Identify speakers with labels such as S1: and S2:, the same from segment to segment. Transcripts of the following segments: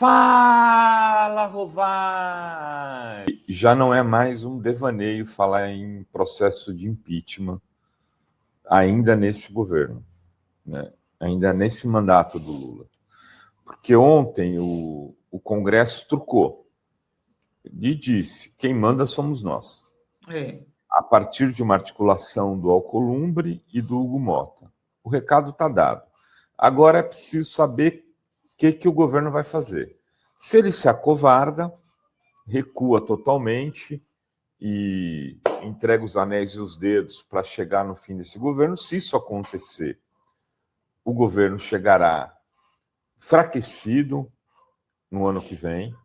S1: Fala, Rovai! Já não é mais um devaneio falar em processo de impeachment, ainda nesse governo, né? Ainda nesse mandato do Lula. Porque ontem o Congresso trucou e disse: quem manda somos nós. A partir de uma articulação do Alcolumbre e do Hugo Mota. O recado está dado. Agora é preciso saber o que o governo vai fazer. Se ele se acovarda, recua totalmente e entrega os anéis e os dedos para chegar no fim desse governo. Se isso acontecer, o governo chegará enfraquecido no ano que vem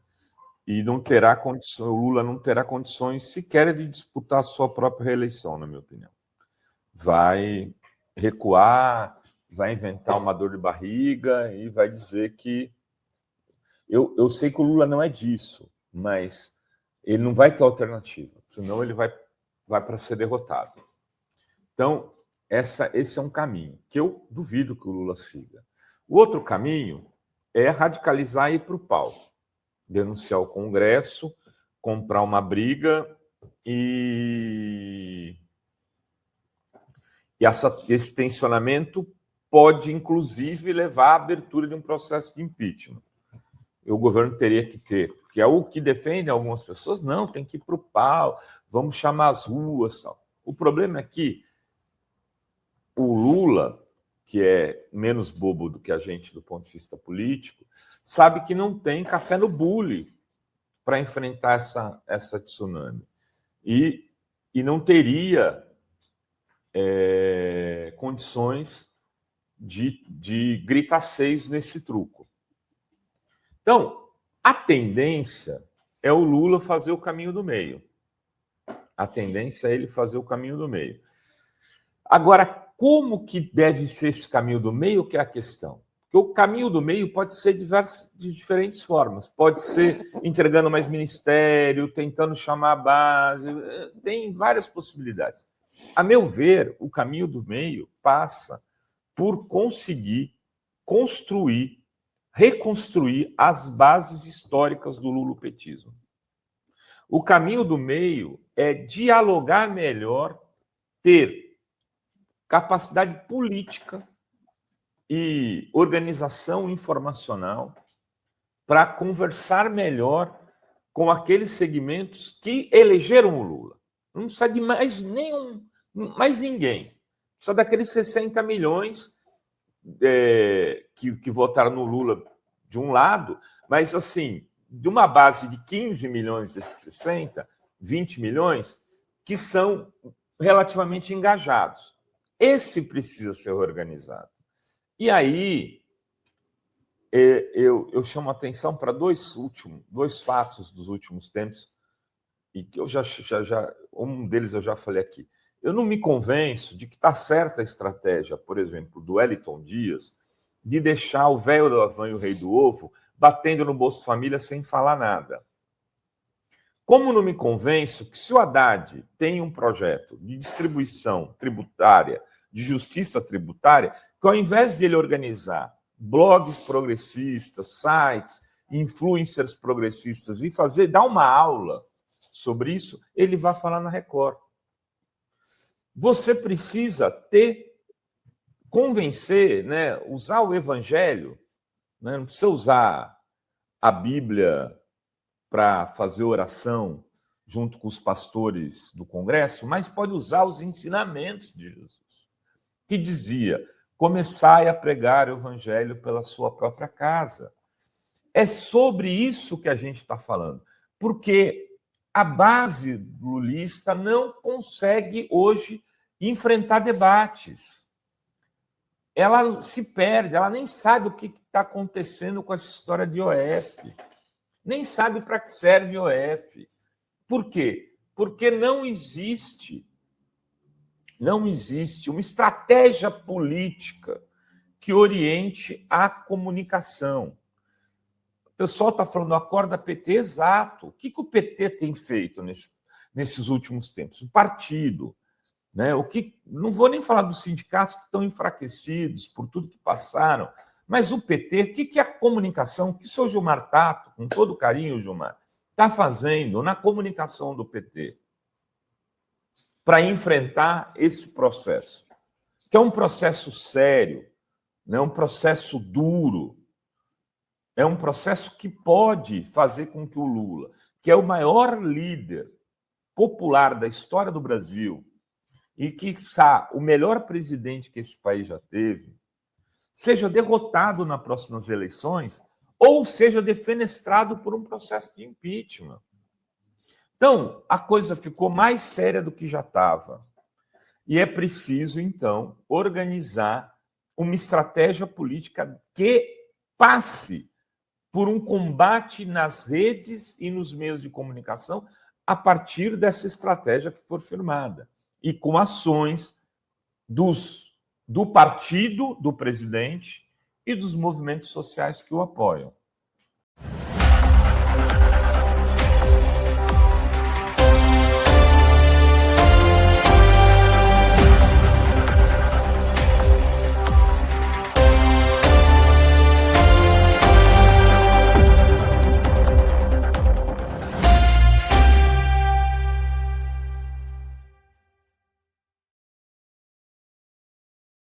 S1: e não terá condições, o Lula não terá condições sequer de disputar a sua própria reeleição, na minha opinião. Vai recuar, vai inventar uma dor de barriga e vai dizer que... Eu sei que o Lula não é disso, mas ele não vai ter alternativa, senão ele vai para ser derrotado. Então, esse é um caminho que eu duvido que o Lula siga. O outro caminho é radicalizar e ir para o pau, denunciar o Congresso, comprar uma briga e esse tensionamento pode, inclusive, levar à abertura de um processo de impeachment. O governo teria que ter, porque é o que defendem algumas pessoas, não, tem que ir para o pau, vamos chamar as ruas. Tal. O problema é que o Lula, que é menos bobo do que a gente do ponto de vista político, sabe que não tem café no bule para enfrentar essa tsunami. E não teria condições de gritar seis nesse truco. Então, a tendência é o Lula fazer o caminho do meio. A tendência é ele fazer o caminho do meio. Agora, como que deve ser esse caminho do meio, que é a questão? Porque o caminho do meio pode ser de diferentes formas. Pode ser entregando mais ministério, tentando chamar a base, tem várias possibilidades. A meu ver, o caminho do meio passa por conseguir construir, reconstruir as bases históricas do lulopetismo. O caminho do meio é dialogar melhor, ter capacidade política e organização informacional para conversar melhor com aqueles segmentos que elegeram o Lula. Não precisa de mais ninguém. Precisa daqueles 60 milhões que votaram no Lula de um lado, mas assim, de uma base de 15 milhões desses 60, 20 milhões, que são relativamente engajados. Esse precisa ser organizado. E aí, eu chamo a atenção para dois fatos dos últimos tempos, e que eu um deles eu já falei aqui. Eu não me convenço de que está certa a estratégia, por exemplo, do Wellington Dias, de deixar o velho da van e o rei do ovo batendo no Bolsa Família sem falar nada. Como não me convenço que se o Haddad tem um projeto de distribuição tributária, de justiça tributária, que ao invés de ele organizar blogs progressistas, sites, influencers progressistas e dar uma aula sobre isso, ele vai falar na Record. Você precisa convencer, né, usar o evangelho, né, não precisa usar a Bíblia para fazer oração junto com os pastores do Congresso, mas pode usar os ensinamentos de Jesus, que dizia: começai a pregar o evangelho pela sua própria casa. É sobre isso que a gente está falando, porque a base lulista não consegue hoje enfrentar debates. Ela se perde, ela nem sabe o que está acontecendo com essa história de IOF, nem sabe para que serve IOF. Por quê? Porque não existe uma estratégia política que oriente a comunicação. O pessoal está falando, acorda PT, exato. O que o PT tem feito nesses últimos tempos? O partido. Né? Não vou nem falar dos sindicatos que estão enfraquecidos por tudo que passaram, Mas o PT, o que é a comunicação? O que o senhor Gilmar Tato, com todo carinho, Gilmar, está fazendo na comunicação do PT para enfrentar esse processo? Que é um processo sério, é um processo duro, é um processo que pode fazer com que o Lula, que é o maior líder popular da história do Brasil e, quiçá, o melhor presidente que esse país já teve, seja derrotado nas próximas eleições ou seja defenestrado por um processo de impeachment. Então, a coisa ficou mais séria do que já estava. E é preciso, então, organizar uma estratégia política que passe por um combate nas redes e nos meios de comunicação a partir dessa estratégia que for firmada e com ações do partido do presidente e dos movimentos sociais que o apoiam.